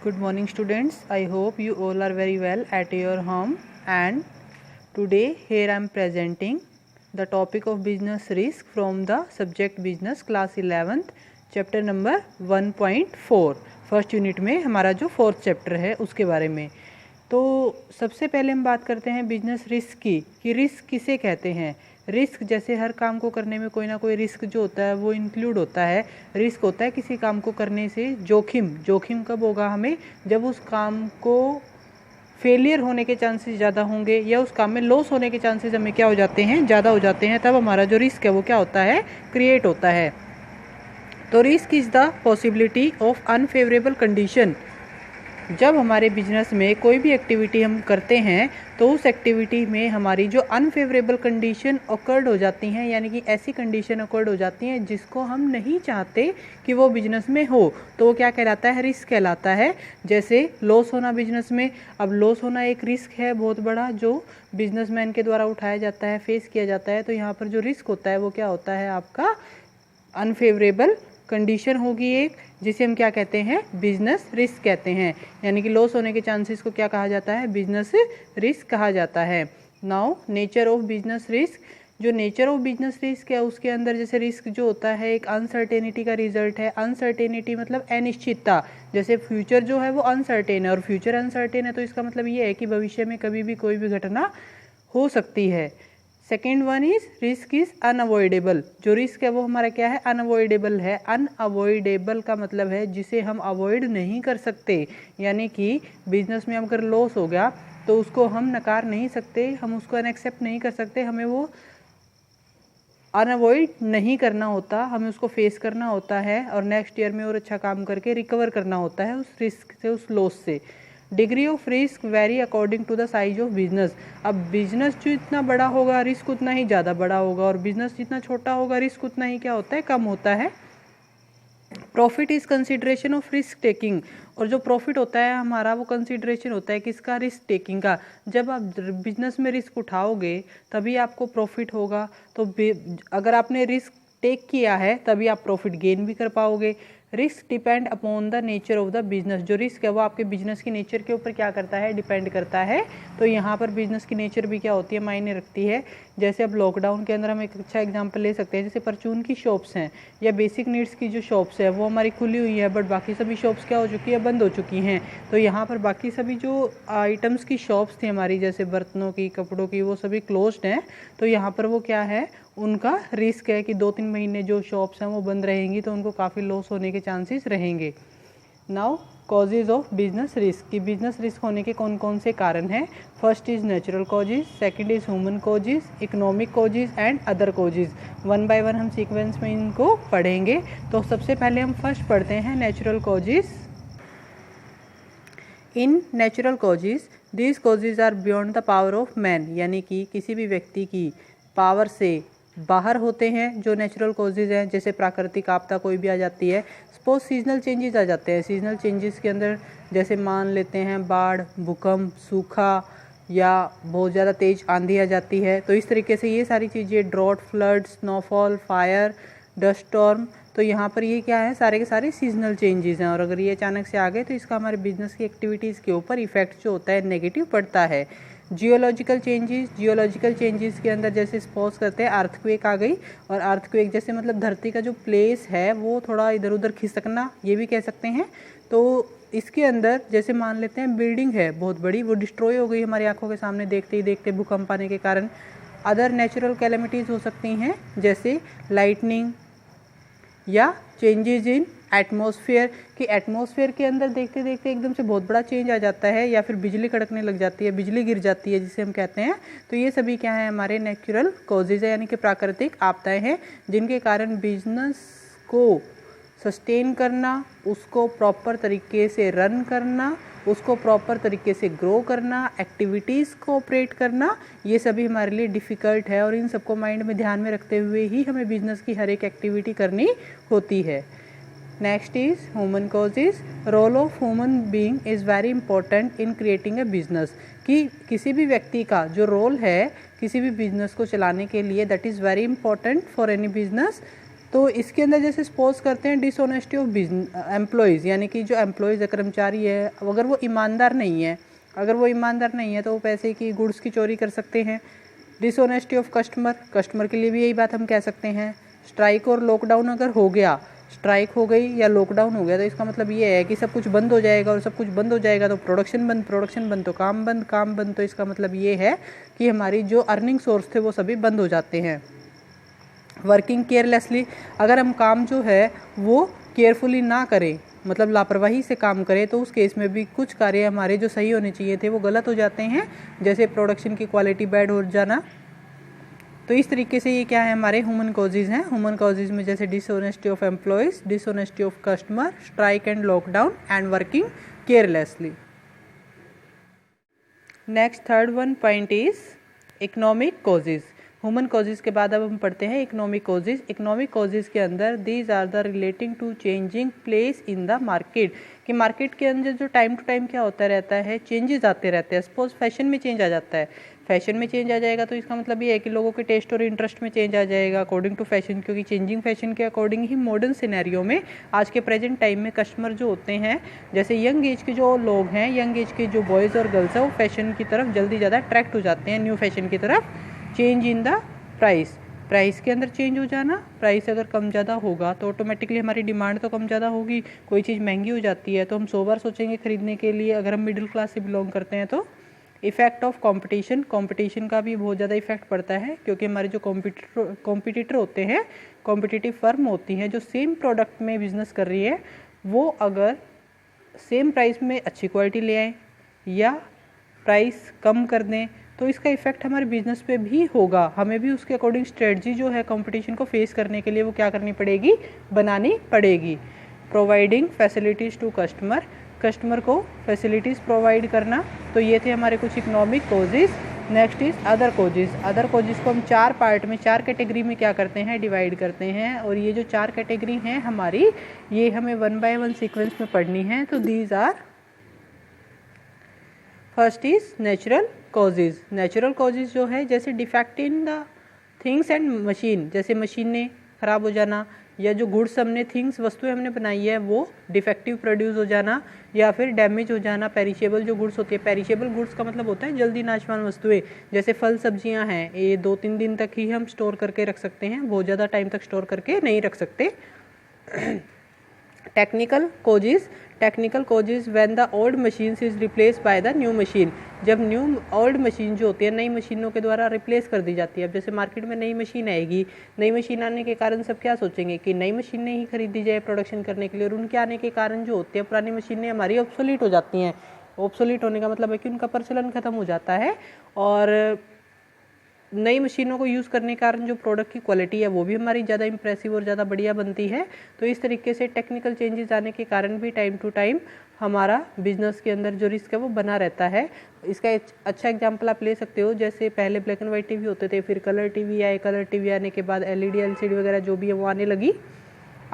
Good morning students. I hope you all are very well at your home, and today here I am presenting the topic of business risk from the subject business class 11th chapter number 1.4 first unit में हमारा जो fourth chapter है उसके बारे में। तो सबसे पहले हम बात करते हैं बिजनेस रिस्क की कि रिस्क किसे कहते हैं। रिस्क जैसे हर काम को करने में कोई ना कोई रिस्क जो होता है वो इंक्लूड होता है। रिस्क होता है किसी काम को करने से जोखिम कब होगा हमें, जब उस काम को फेलियर होने के चांसेस ज़्यादा होंगे या उस काम में लॉस होने के चांसेस हमें क्या हो जाते हैं, ज़्यादा हो जाते हैं, तब हमारा जो रिस्क है वो क्या होता है, क्रिएट होता है। तो risk is the possibility of unfavourable condition. जब हमारे बिजनेस में कोई भी एक्टिविटी हम करते हैं तो उस एक्टिविटी में हमारी जो अनफेवरेबल कंडीशन ऑकर्ड हो जाती हैं, यानी कि ऐसी कंडीशन ऑकर्ड हो जाती हैं जिसको हम नहीं चाहते कि वो बिजनेस में हो, तो वो क्या कहलाता है, रिस्क कहलाता है। जैसे लॉस होना बिजनेस में। अब लॉस होना एक रिस्क है बहुत बड़ा जो बिजनेसमैन के द्वारा उठाया जाता है, फेस किया जाता है। तो यहाँ पर जो रिस्क होता है वो क्या होता है, आपका अनफेवरेबल कंडीशन होगी एक, जिसे हम क्या कहते हैं, बिजनेस रिस्क कहते हैं। यानी कि लॉस होने के चांसेस को क्या कहा जाता है, बिजनेस रिस्क कहा जाता है। Now nature of business risk. जो नेचर ऑफ बिजनेस रिस्क है उसके अंदर जैसे रिस्क जो होता है एक अनसर्टेनिटी का रिजल्ट है। अनसर्टेनिटी मतलब अनिश्चितता। जैसे फ्यूचर जो है वो अनसर्टेन है और फ्यूचर अनसर्टेन है तो इसका मतलब ये है कि भविष्य में कभी भी कोई भी घटना हो सकती है। Second one is risk is unavoidable. जो रिस्क है वो हमारा क्या है, अनअवॉइडेबल है। अनअवॉइडेबल का मतलब है जिसे हम अवॉइड नहीं कर सकते। यानी कि बिजनेस में अगर लॉस हो गया तो उसको हम नकार नहीं सकते, हम उसको अनएक्सेप्ट नहीं कर सकते, हमें वो अनअवॉइड नहीं करना होता, हमें उसको फेस करना होता है और नेक्स्ट ईयर में और अच्छा काम करके रिकवर करना होता है उस रिस्क से, उस लॉस से। Degree of risk vary according to the size of business. अब बिजनेस जो इतना बड़ा होगा रिस्क उतना ही ज़्यादा बड़ा होगा और बिजनेस जितना छोटा होगा रिस्क उतना ही क्या होता है, कम होता है। Profit is consideration of risk taking. और जो प्रॉफिट होता है हमारा वो कंसिडरेशन होता है किसका, रिस्क टेकिंग का। जब आप बिजनेस में रिस्क उठाओगे तभी आपको प्रॉफिट होगा। तो अगर आपने रिस्क टेक किया है तभी आप प्रॉफिट गेन भी कर पाओगे। Risk depend upon the nature of the business. जो रिस्क है वो आपके बिजनेस की नेचर के ऊपर क्या करता है, डिपेंड करता है। तो यहाँ पर बिजनेस की नेचर भी क्या होती है, मायने रखती है। जैसे अब लॉकडाउन के अंदर हम एक अच्छा एग्जांपल ले सकते हैं, जैसे परचून की शॉप्स हैं या बेसिक नीड्स की जो शॉप्स है वो हमारी खुली हुई है, बट बाकी सभी शॉप्स क्या हो चुकी है, बंद हो चुकी हैं। तो यहाँ पर बाकी सभी जो आइटम्स की शॉप्स थी हमारी, जैसे बर्तनों की, कपड़ों की, वो सभी क्लोज्ड हैं। तो यहाँ पर वो क्या है, उनका रिस्क है कि 2-3 महीने जो शॉप्स हैं वो बंद रहेंगी, तो उनको काफ़ी लॉस होने के चांसेस रहेंगे। Now causes of business risk कि बिजनेस रिस्क होने के कौन कौन से कारण हैं। First is natural causes, second is human causes, economic causes and other causes. One by one हम सीक्वेंस में इनको पढ़ेंगे। तो सबसे पहले हम फर्स्ट पढ़ते हैं natural causes. In natural causes these causes are beyond the power of man. यानी कि किसी भी व्यक्ति की पावर से बाहर होते हैं जो नेचुरल कॉजेज हैं। जैसे प्राकृतिक आपदा कोई भी आ जाती है, सपोज सीजनल चेंजेस आ जाते हैं। सीजनल चेंजेस के अंदर जैसे मान लेते हैं बाढ़, भूकंप, सूखा या बहुत ज़्यादा तेज़ आंधी आ जाती है। तो इस तरीके से ये सारी चीज़ें, drought, flood, snowfall, fire, dust storm, तो यहाँ पर ये क्या है, सारे के सारे सीजनल चेंजेस हैं। और अगर ये अचानक से आ गए तो इसका हमारे बिजनेस की एक्टिविटीज़ के ऊपर इफेक्ट जो होता है नेगेटिव पड़ता है। जियोलॉजिकल चेंजेस के अंदर जैसे सपोज करते हैं अर्थक्वेक आ गई, और अर्थक्वेक जैसे मतलब धरती का जो प्लेस है वो थोड़ा इधर उधर खिसकना, ये भी कह सकते हैं। तो इसके अंदर जैसे मान लेते हैं बिल्डिंग है बहुत बड़ी, वो डिस्ट्रॉय हो गई हमारी आंखों के सामने देखते ही देखते भूकंप आने के कारण। अदर नेचुरल कैलेमिटीज़ हो सकती हैं जैसे लाइटनिंग या चेंजेस इन एटमॉस्फेयर, कि एटमॉस्फेयर के अंदर देखते देखते एकदम से बहुत बड़ा चेंज आ जाता है, या फिर बिजली कड़कने लग जाती है, बिजली गिर जाती है जिसे हम कहते हैं। तो ये सभी क्या है, हमारे नेचुरल कॉजेज है, यानी कि प्राकृतिक आपदाएं हैं जिनके कारण बिजनेस को सस्टेन करना, उसको प्रॉपर तरीके से रन करना, उसको प्रॉपर तरीके से ग्रो करना, एक्टिविटीज़ को ऑपरेट करना, ये सभी हमारे लिए डिफ़िकल्ट है। और इन सबको माइंड में ध्यान में रखते हुए ही हमें बिजनेस की हर एक एक्टिविटी करनी होती है। Next is human causes. Role of human being is very important in creating a business, कि किसी भी व्यक्ति का जो रोल है किसी भी बिजनेस को चलाने के लिए, that is very important for any business. तो इसके अंदर जैसे सपोज करते हैं डिसऑनेस्टी ऑफ बिजनेस एम्प्लॉयज़, यानी कि जो एम्प्लॉयज़ है, कर्मचारी है, अगर वो ईमानदार नहीं है, तो वो पैसे की गुड्स की चोरी कर सकते हैं। डिसऑनेस्टी ऑफ कस्टमर के लिए भी यही बात हम कह सकते हैं। स्ट्राइक और लॉकडाउन अगर हो गया, स्ट्राइक हो गई या लॉकडाउन हो गया, तो इसका मतलब ये है कि सब कुछ बंद हो जाएगा, और सब कुछ बंद हो जाएगा तो प्रोडक्शन बंद तो काम बंद, तो इसका मतलब ये है कि हमारी जो अर्निंग सोर्स थे वो सभी बंद हो जाते हैं। वर्किंग केयरलेसली, अगर हम काम जो है वो केयरफुली ना करें, मतलब लापरवाही से काम करें, तो उस केस में भी कुछ कार्य हमारे जो सही होने चाहिए थे वो गलत हो जाते हैं, जैसे प्रोडक्शन की क्वालिटी बैड हो जाना। तो इस तरीके से ये क्या है, हमारे ह्यूमन कॉजेज़ हैं। ह्यूमन कॉजेज़ में जैसे dishonesty of employees, dishonesty of customer, strike and lockdown and working carelessly. Next third one point is economic causes. Human causes के बाद अब हम पढ़ते हैं इकोनॉमिक कॉजेज़। इकोनॉमिक कॉजेज़ के अंदर these are the relating to changing place in the market, कि market के अंदर जो टाइम टू टाइम क्या होता रहता है, चेंजेस आते रहते हैं। सपोज फैशन में चेंज आ जाता है, फैशन में चेंज आ जाएगा तो इसका मतलब ये है कि लोगों के टेस्ट और इंटरेस्ट में चेंज आ जाएगा अकॉर्डिंग टू फैशन, क्योंकि चेंजिंग फैशन के अकॉर्डिंग ही मॉडर्न सिनेरियो में आज के प्रेजेंट टाइम में कस्टमर जो होते हैं, जैसे यंग एज के जो लोग हैं, यंग एज के जो बॉयज़ और गर्ल्स हैं, वो फैशन की तरफ जल्दी ज़्यादा अट्रैक्ट हो जाते हैं, न्यू फैशन की तरफ। चेंज इन द प्राइस के अंदर चेंज हो जाना, प्राइस अगर कम ज़्यादा होगा तो ऑटोमेटिकली हमारी डिमांड तो कम ज़्यादा होगी। कोई चीज़ महंगी हो जाती है तो हम 100 बार सोचेंगे खरीदने के लिए, अगर हम मिडिल क्लास से बिलोंग करते हैं तो। इफेक्ट ऑफ कंपटीशन का भी बहुत ज़्यादा इफेक्ट पड़ता है, क्योंकि हमारे जो कॉम्पिटिटर होते हैं, कॉम्पिटिटिव फर्म होती हैं जो सेम प्रोडक्ट में बिजनेस कर रही है, वो अगर सेम प्राइस में अच्छी क्वालिटी ले आए या प्राइस कम कर दें, तो इसका इफेक्ट हमारे बिजनेस पे भी होगा। हमें भी उसके अकॉर्डिंग स्ट्रेटजी जो है कंपटीशन को फेस करने के लिए वो क्या करनी पड़ेगी, बनानी पड़ेगी। प्रोवाइडिंग फैसिलिटीज़ टू कस्टमर को फैसिलिटीज़ प्रोवाइड करना। तो ये थे हमारे कुछ economic causes. Next is other causes को हम 4 पार्ट में, 4 कैटेगरी में क्या करते हैं, डिवाइड करते हैं। और ये जो 4 कैटेगरी हैं हमारी, ये हमें 1 बाय 1 सीक्वेंस में पढ़नी है। तो these are, first is natural causes जो है, जैसे defect in the things and machine, जैसे मशीनें ख़राब हो जाना, या जो गुड्स हमने वस्तुएं हमने बनाई है वो डिफेक्टिव प्रोड्यूस हो जाना, या फिर डैमेज हो जाना। पेरिशेबल जो गुड्स होती है, पेरिशेबल गुड्स का मतलब होता है जल्दी नाशवान वस्तुएं, जैसे फल सब्जियां हैं, ये 2-3 दिन तक ही हम स्टोर करके रख सकते हैं, बहुत ज़्यादा टाइम तक स्टोर करके नहीं रख सकते। Technical causes when the old machines is replace by the new machine, जब ओल्ड मशीन जो होती है नई मशीनों के द्वारा रिप्लेस कर दी जाती है। अब जैसे मार्केट में नई मशीन आएगी, नई मशीन आने के कारण सब क्या सोचेंगे कि नई मशीनें ही खरीदी जाए प्रोडक्शन करने के लिए, और उनके आने के कारण जो होती है पुरानी मशीनें हमारी ऑब्सोलीट हो जाती हैं। ऑब्सोलीट होने का मतलब है कि उनका प्रचलन खत्म हो जाता है, और नई मशीनों को यूज़ करने के कारण जो प्रोडक्ट की क्वालिटी है वो भी हमारी ज़्यादा इंप्रेसिव और ज़्यादा बढ़िया बनती है। तो इस तरीके से टेक्निकल चेंजेस आने के कारण भी टाइम टू टाइम हमारा बिजनेस के अंदर जो रिस्क है वो बना रहता है। इसका एक अच्छा एग्जांपल आप ले सकते हो, जैसे पहले ब्लैक एंड वाइट टीवी होते थे, फिर कलर टीवी आए, कलर टीवी आने के बाद एलईडी एलसीडी वगैरह जो भी है वो आने लगी।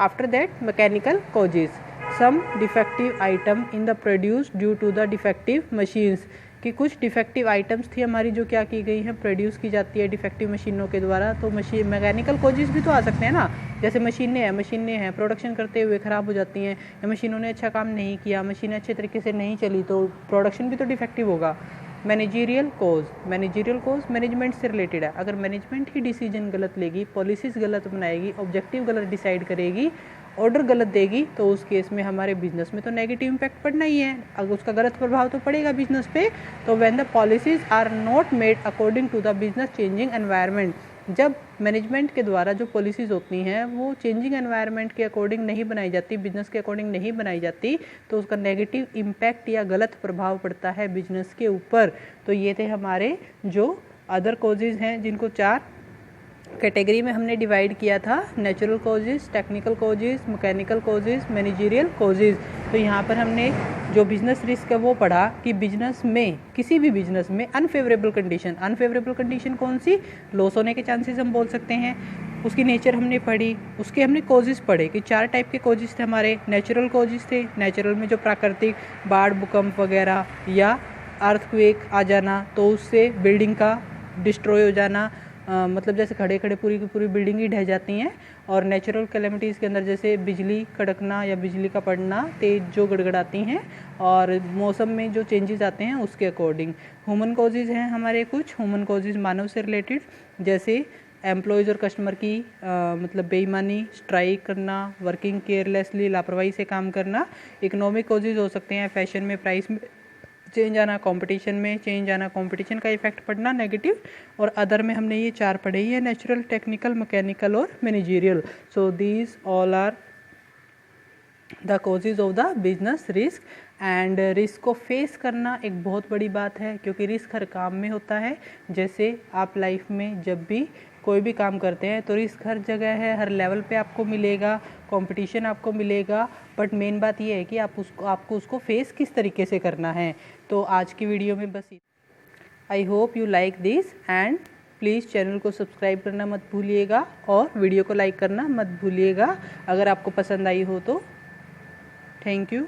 After that mechanical causes, some defective item in the produce due to the defective machines, कि कुछ डिफेक्टिव आइटम्स थी हमारी जो क्या की गई हैं, प्रोड्यूस की जाती है डिफेक्टिव मशीनों के द्वारा। तो मशीन मैकेनिकल कॉजेज़ भी तो आ सकते हैं ना, जैसे मशीनें हैं प्रोडक्शन करते हुए ख़राब हो जाती हैं, या मशीनों ने अच्छा काम नहीं किया, मशीनें अच्छे तरीके से नहीं चली, तो प्रोडक्शन भी तो डिफेक्टिव होगा। मैनेजरियल कोज मैनेजमेंट से रिलेटेड है। अगर मैनेजमेंट ही डिसीजन गलत लेगी, पॉलिसीज़ गलत बनाएगी, ऑब्जेक्टिव गलत डिसाइड करेगी, ऑर्डर गलत देगी, तो उस केस में हमारे बिजनेस में तो नेगेटिव इम्पैक्ट पड़ना ही है, अगर उसका गलत प्रभाव तो पड़ेगा बिजनेस पे। तो when the policies are not made according to the business changing environment, जब मैनेजमेंट के द्वारा जो पॉलिसीज़ होती हैं वो चेंजिंग एनवायरनमेंट के अकॉर्डिंग नहीं बनाई जाती, बिजनेस के अकॉर्डिंग नहीं बनाई जाती, तो उसका नेगेटिव इम्पैक्ट या गलत प्रभाव पड़ता है बिजनेस के ऊपर। तो ये थे हमारे जो अदर कॉजेज़ हैं, जिनको 4 कैटेगरी में हमने डिवाइड किया था, natural causes, technical causes, mechanical causes, managerial causes. तो यहाँ पर हमने जो बिजनेस रिस्क है वो पढ़ा कि बिजनेस में, किसी भी बिजनेस में अनफेवरेबल कंडीशन कौन सी, लॉस होने के चांसेस हम बोल सकते हैं, उसकी नेचर हमने पढ़ी, उसके हमने कॉजेज़ पढ़े कि 4 टाइप के कॉजेज़ थे हमारे। नेचुरल कॉजेज़ थे, नेचुरल में जो प्राकृतिक बाढ़, भूकंप वगैरह या अर्थक्वेक आ जाना, तो उससे बिल्डिंग का डिस्ट्रॉय हो जाना, मतलब जैसे खड़े खड़े पूरी की पूरी बिल्डिंग ही ढह जाती हैं। और नेचुरल कैलेमिटीज़ के अंदर जैसे बिजली कड़कना या बिजली का पड़ना, तेज जो गड़गड़ाती हैं, और मौसम में जो चेंजेस आते हैं उसके अकॉर्डिंग। ह्यूमन कॉजेज़ हैं हमारे कुछ ह्यूमन कॉजेज़ मानव से रिलेटेड, जैसे एम्प्लॉयज़ और कस्टमर की मतलब बेईमानी, स्ट्राइक करना, वर्किंग केयरलेसली, लापरवाही से काम करना। इकोनॉमिक कॉजेज़ हो सकते हैं फैशन में प्राइस में चेंज आना, कंपटीशन में चेंज आना, कंपटीशन का इफेक्ट पड़ना नेगेटिव। और अदर में हमने ये 4 पढ़े ही है, नेचुरल, टेक्निकल, मैकेनिकल और managerial. So these all are the causes of the business risk. And risk को फेस करना एक बहुत बड़ी बात है, क्योंकि रिस्क हर काम में होता है। जैसे आप लाइफ में जब भी कोई भी काम करते हैं तो रिस्क हर जगह है, हर लेवल पे आपको मिलेगा, कंपटीशन आपको मिलेगा, बट मेन बात ये है कि आपको उसको फेस किस तरीके से करना है। तो आज की वीडियो में बस I hope you like this, and please channel को सब्सक्राइब करना मत भूलिएगा और वीडियो को लाइक करना मत भूलिएगा अगर आपको पसंद आई हो तो। Thank you.